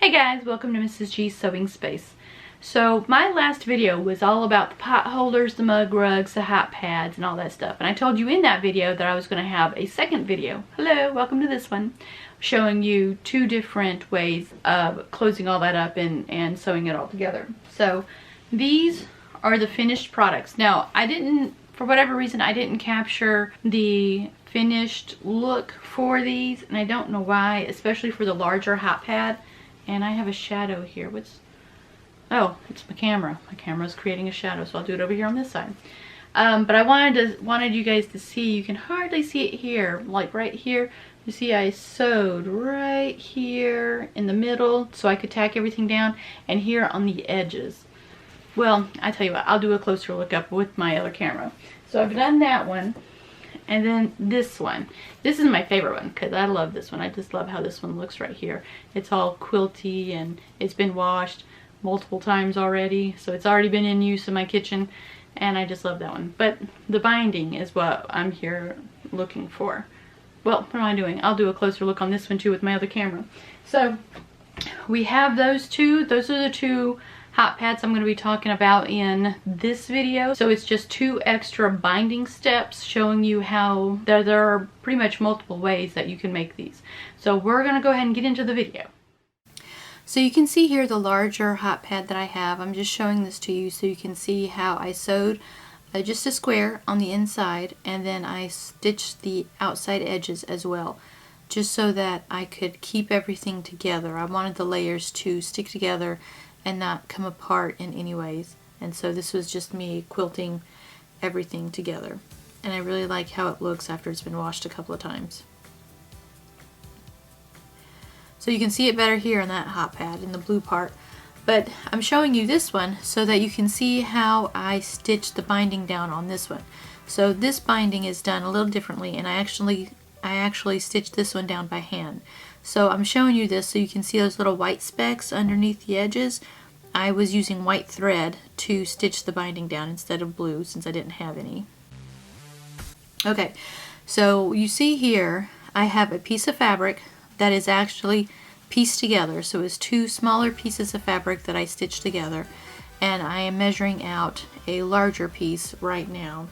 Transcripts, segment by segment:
Hey guys, welcome to Mrs. G's Sewing Space. So my last video was all about the pot holders, the mug rugs, the hot pads, and all that stuff. And I told you in that video that I was going to have a second video. Hello, welcome to this one. Showing you two different ways of closing all that up and sewing it all together. So these are the finished products. Now I didn't, for whatever reason, I didn't capture the finished look for these. And I don't know why, especially for the larger hot pad. And I have a shadow here. Oh, it's my camera. My camera's creating a shadow, so I'll do it over here on this side. But I wanted you guys to see. You can hardly see it here, like right here. You see, I sewed right here in the middle, so I could tack everything down, and here on the edges. Well, I tell you what, I'll do a closer look up with my other camera. So I've done that one. And then this one. This is my favorite one because I love this one. I just love how this one looks right here. It's all quilty and it's been washed multiple times already. So it's already been in use in my kitchen and I just love that one. But the binding is what I'm here looking for. Well, what am I doing? I'll do a closer look on this one too with my other camera. So we have those two. Those are the two hot pads I'm going to be talking about in this video. So it's just two extra binding steps showing you how there are pretty much multiple ways that you can make these. So we're going to go ahead and get into the video. So you can see here the larger hot pad that I have. I'm just showing this to you so you can see how I sewed just a square on the inside, and then I stitched the outside edges as well, just so that I could keep everything together. I wanted the layers to stick together and not come apart in any ways. And so this was just me quilting everything together. And I really like how it looks after it's been washed a couple of times. So you can see it better here in that hot pad, in the blue part. But I'm showing you this one so that you can see how I stitched the binding down on this one. So this binding is done a little differently, and I actually stitched this one down by hand. So I'm showing you this so you can see those little white specks underneath the edges. I was using white thread to stitch the binding down instead of blue since I didn't have any. Okay, so you see here I have a piece of fabric that is actually pieced together. So it's two smaller pieces of fabric that I stitched together, and I am measuring out a larger piece right now.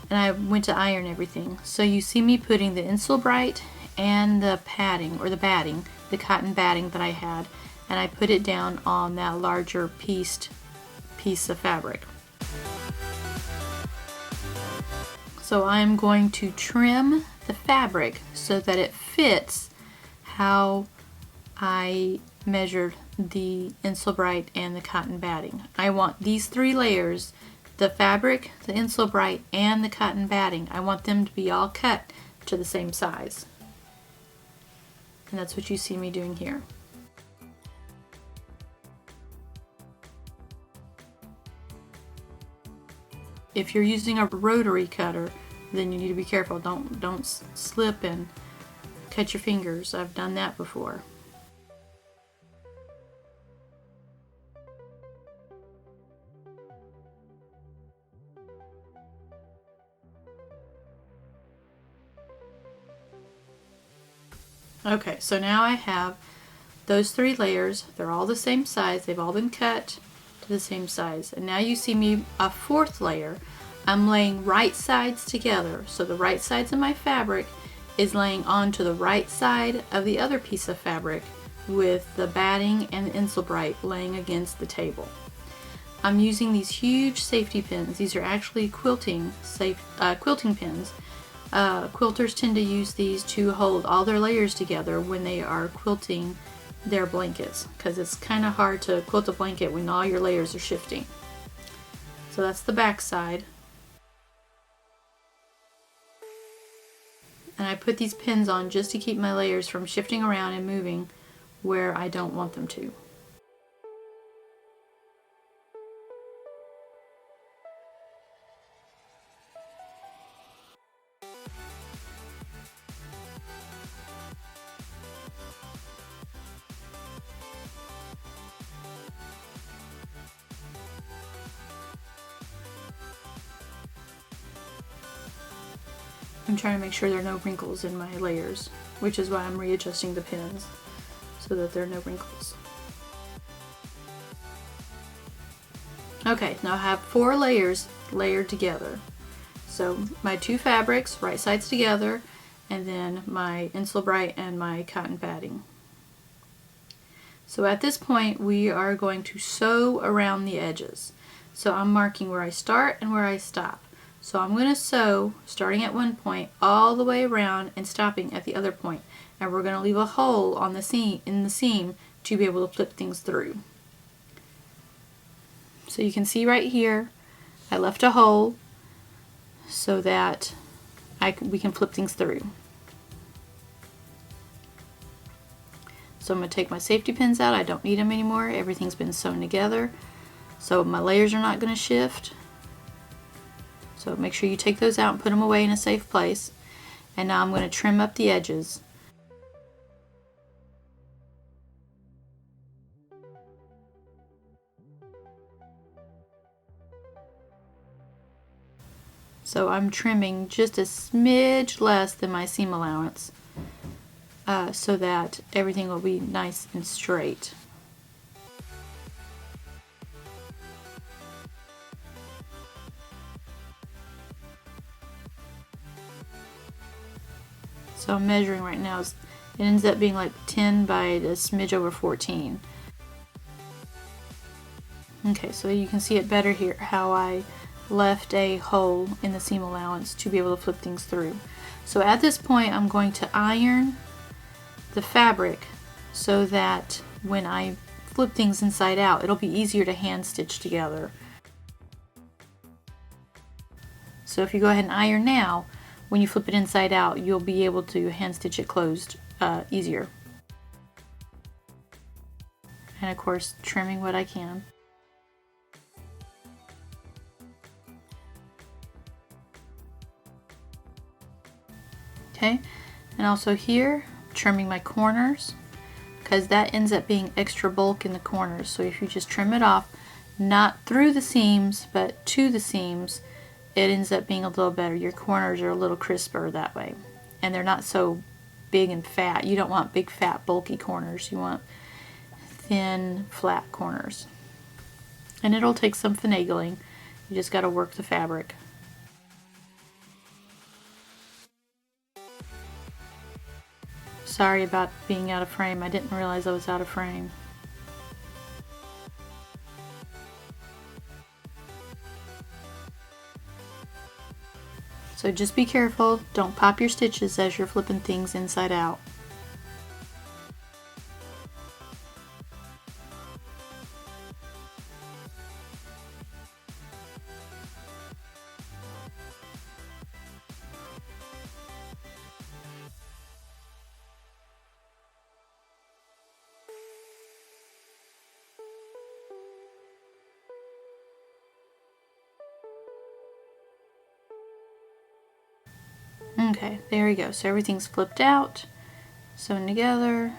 And I went to iron everything. So you see me putting the Insulbrite and the padding, or the batting, the cotton batting that I had, and I put it down on that larger piece of fabric. So I'm going to trim the fabric so that it fits how I measured the Insulbrite and the cotton batting. I want these three layers, the fabric, the Insulbrite, and the cotton batting, I want them to be all cut to the same size. And that's what you see me doing here. If you're using a rotary cutter, then you need to be careful. Don't slip and cut your fingers. I've done that before. Okay, so now I have those three layers. They're all the same size. They've all been cut to the same size. And now you see me a fourth layer. I'm laying right sides together. So the right sides of my fabric is laying onto the right side of the other piece of fabric with the batting and the Insulbrite laying against the table. I'm using these huge safety pins. These are actually quilting pins. Quilters tend to use these to hold all their layers together when they are quilting their blankets, because it's kind of hard to quilt a blanket when all your layers are shifting. So that's the back side. And I put these pins on just to keep my layers from shifting around and moving where I don't want them to. I'm trying to make sure there are no wrinkles in my layers, which is why I'm readjusting the pins so that there are no wrinkles. Okay, now I have 4 layers layered together. So my 2 fabrics, right sides together, and then my Insulbrite and my cotton batting. So at this point we are going to sew around the edges. So I'm marking where I start and where I stop. So I'm going to sew starting at one point all the way around and stopping at the other point. And we're going to leave a hole on the seam, in the seam, to be able to flip things through. So you can see right here I left a hole so that we can flip things through. So I'm going to take my safety pins out. I don't need them anymore. Everything's been sewn together. So my layers are not going to shift. So make sure you take those out and put them away in a safe place. And now I'm going to trim up the edges. So I'm trimming just a smidge less than my seam allowance so that everything will be nice and straight. So I'm measuring right now. It ends up being like 10 by a smidge over 14. Okay, so you can see it better here how I left a hole in the seam allowance to be able to flip things through. So at this point I'm going to iron the fabric so that when I flip things inside out it'll be easier to hand stitch together. So if you go ahead and iron now, when you flip it inside out you'll be able to hand stitch it closed easier. And of course trimming what I can. Okay, and also here, trimming my corners, because that ends up being extra bulk in the corners. So if you just trim it off, not through the seams, but to the seams, it ends up being a little better. Your corners are a little crisper that way. And they're not so big and fat. You don't want big, fat, bulky corners. You want thin, flat corners. And it'll take some finagling. You just got to work the fabric. Sorry about being out of frame. I didn't realize I was out of frame. So just be careful. Don't pop your stitches as you're flipping things inside out. Okay, there we go. So everything's flipped out, sewn together,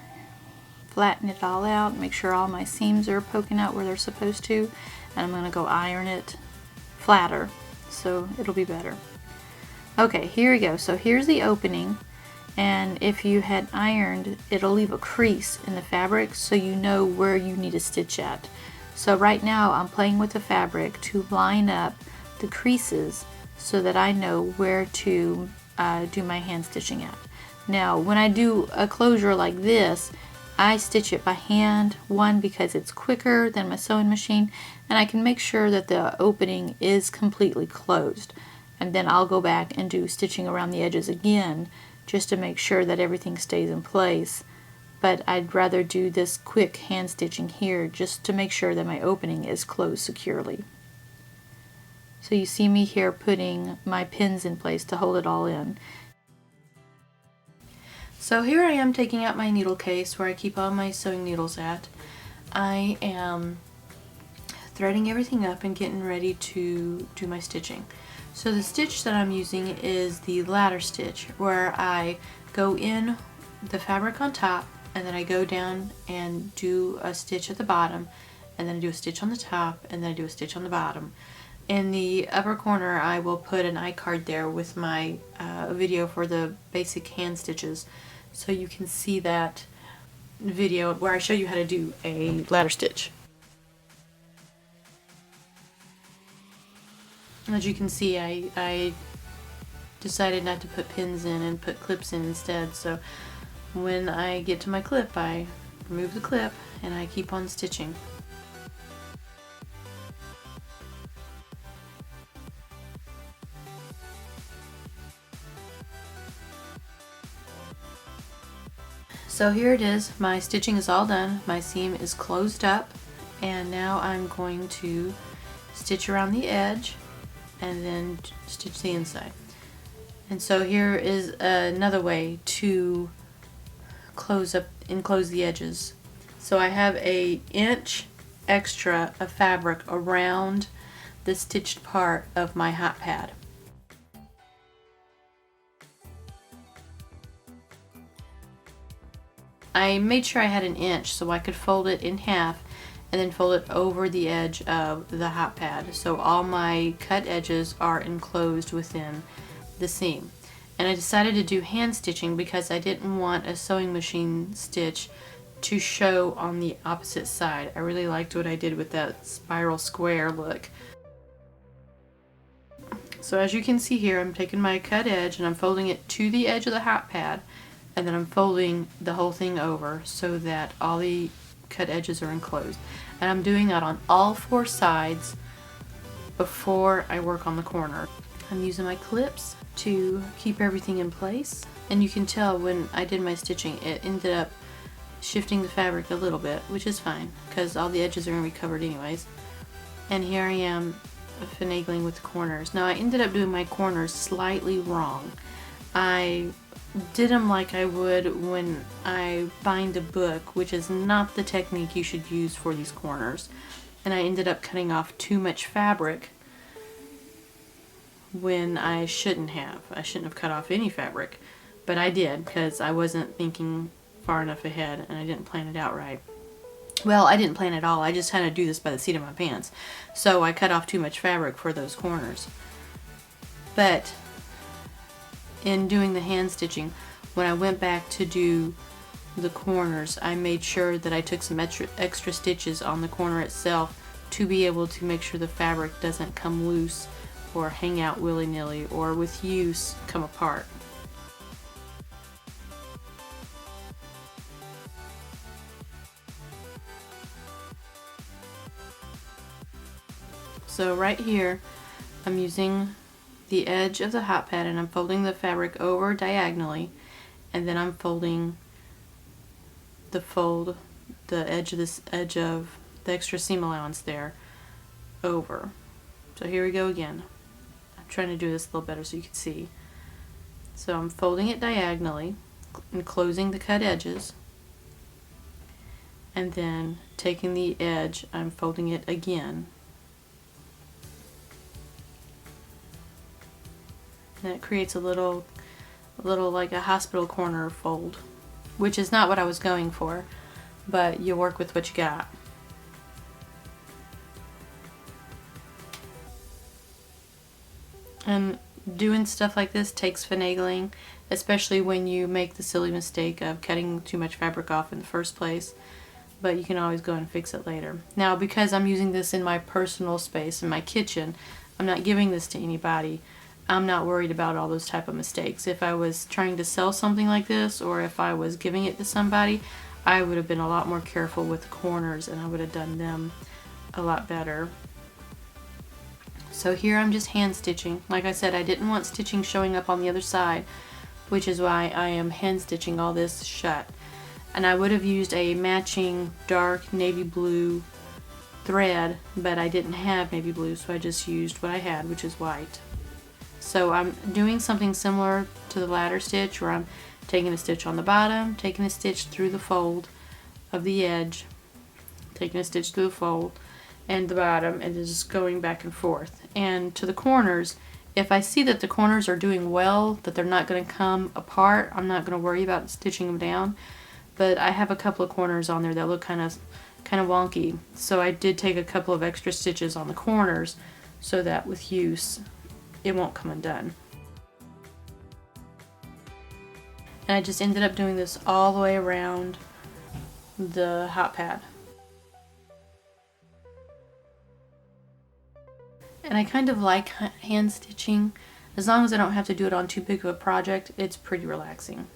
flatten it all out, make sure all my seams are poking out where they're supposed to, and I'm going to go iron it flatter so it'll be better. Okay, here we go. So here's the opening, and if you had ironed, it'll leave a crease in the fabric so you know where you need to stitch at. So right now I'm playing with the fabric to line up the creases so that I know where to do my hand stitching at. Now when I do a closure like this, I stitch it by hand, one because it's quicker than my sewing machine, and I can make sure that the opening is completely closed, and then I'll go back and do stitching around the edges again just to make sure that everything stays in place. But I'd rather do this quick hand stitching here just to make sure that my opening is closed securely. So you see me here putting my pins in place to hold it all in. So here I am taking out my needle case where I keep all my sewing needles at. I am threading everything up and getting ready to do my stitching. So the stitch that I'm using is the ladder stitch, where I go in the fabric on top and then I go down and do a stitch at the bottom, and then I do a stitch on the top, and then I do a stitch on the bottom. In the upper corner I will put an iCard there with my video for the basic hand stitches, so you can see that video where I show you how to do a ladder stitch. As you can see, I decided not to put pins in and put clips in instead, so when I get to my clip I remove the clip and I keep on stitching. So here it is, my stitching is all done, my seam is closed up, and now I'm going to stitch around the edge and then stitch the inside. And so here is another way to enclose the edges. So I have an inch extra of fabric around the stitched part of my hot pad. I made sure I had an inch so I could fold it in half and then fold it over the edge of the hot pad, so all my cut edges are enclosed within the seam. And I decided to do hand stitching because I didn't want a sewing machine stitch to show on the opposite side. I really liked what I did with that spiral square look. So as you can see here, I'm taking my cut edge and I'm folding it to the edge of the hot pad, and then I'm folding the whole thing over so that all the cut edges are enclosed. And I'm doing that on all 4 sides before I work on the corner. I'm using my clips to keep everything in place, and you can tell when I did my stitching it ended up shifting the fabric a little bit, which is fine because all the edges are going to be covered anyways. And here I am finagling with the corners. Now I ended up doing my corners slightly wrong. I did them like I would when I bind a book, which is not the technique you should use for these corners. And I ended up cutting off too much fabric when I shouldn't have. I shouldn't have cut off any fabric, but I did because I wasn't thinking far enough ahead and I didn't plan it out right. Well, I didn't plan it all. I just kind of do this by the seat of my pants. So I cut off too much fabric for those corners. But in doing the hand stitching, when I went back to do the corners, I made sure that I took some extra stitches on the corner itself to be able to make sure the fabric doesn't come loose or hang out willy-nilly or with use come apart. So right here I'm using the edge of the hot pad and I'm folding the fabric over diagonally, and then I'm folding the edge of the extra seam allowance there over. So here we go again. I'm trying to do this a little better so you can see. So I'm folding it diagonally and closing the cut edges, and then taking the edge, I'm folding it again. And it creates a little like a hospital corner fold, which is not what I was going for, but you work with what you got. And doing stuff like this takes finagling, especially when you make the silly mistake of cutting too much fabric off in the first place, but you can always go and fix it later. Now, because I'm using this in my personal space, in my kitchen, I'm not giving this to anybody. I'm not worried about all those type of mistakes. If I was trying to sell something like this, or if I was giving it to somebody, I would have been a lot more careful with the corners and I would have done them a lot better. So here I'm just hand stitching. Like I said, I didn't want stitching showing up on the other side, which is why I am hand stitching all this shut. And I would have used a matching dark navy blue thread, but I didn't have navy blue, so I just used what I had, which is white. So I'm doing something similar to the ladder stitch, where I'm taking a stitch on the bottom, taking a stitch through the fold of the edge, taking a stitch through the fold and the bottom, and just going back and forth. And to the corners, if I see that the corners are doing well, that they're not going to come apart, I'm not going to worry about stitching them down. But I have a couple of corners on there that look kind of wonky, so I did take a couple of extra stitches on the corners so that with use it won't come undone. And I just ended up doing this all the way around the hot pad. And I kind of like hand stitching. As long as I don't have to do it on too big of a project, it's pretty relaxing.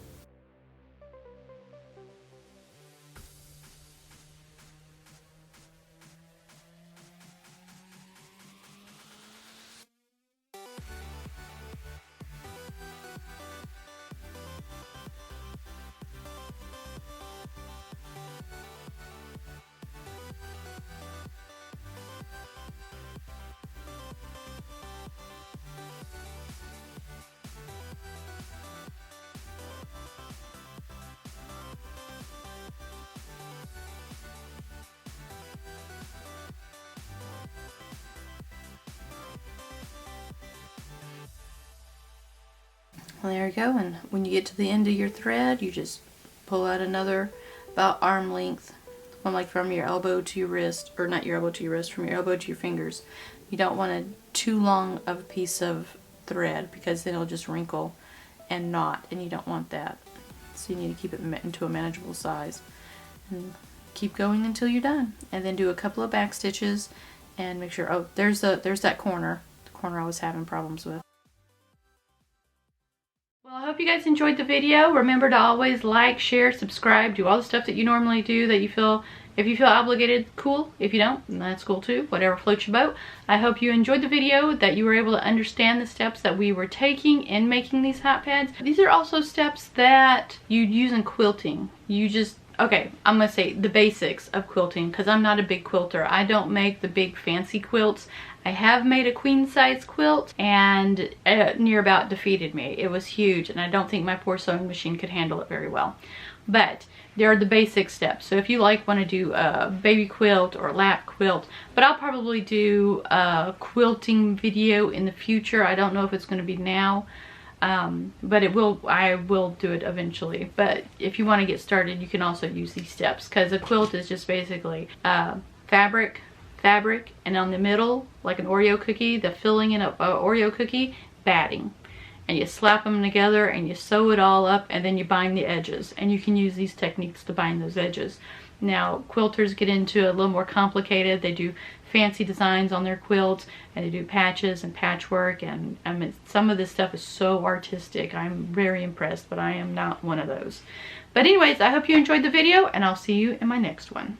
Well, there you go, and when you get to the end of your thread, you just pull out another about arm length, one like from your elbow to your wrist, or not your elbow to your wrist, from your elbow to your fingers. You don't want too long of a piece of thread because then it'll just wrinkle and knot, and you don't want that. So you need to keep it into a manageable size. And keep going until you're done, and then do a couple of back stitches and make sure, oh, there's that corner, the corner I was having problems with. Well, I hope you guys enjoyed the video. Remember to always like, share, subscribe, do all the stuff that you normally do that you feel, if you feel obligated, cool. If you don't, that's cool too. Whatever floats your boat. I hope you enjoyed the video, that you were able to understand the steps that we were taking in making these hot pads. These are also steps that you'd use in quilting. You just, okay, I'm gonna say the basics of quilting because I'm not a big quilter. I don't make the big fancy quilts. I have made a queen size quilt, and it near about defeated me. It was huge, and I don't think my poor sewing machine could handle it very well. But there are the basic steps. So if you want to do a baby quilt or lap quilt, but I'll probably do a quilting video in the future. I don't know if it's going to be now, but I will do it eventually. But if you want to get started, you can also use these steps, because a quilt is just basically fabric, and on the middle, like an Oreo cookie, the filling in of an Oreo cookie, batting. And you slap them together and you sew it all up, and then you bind the edges. And you can use these techniques to bind those edges. Now, quilters get into a little more complicated. They do fancy designs on their quilts, and they do patches and patchwork, and I mean, some of this stuff is so artistic. I'm very impressed, but I am not one of those. But anyways, I hope you enjoyed the video, and I'll see you in my next one.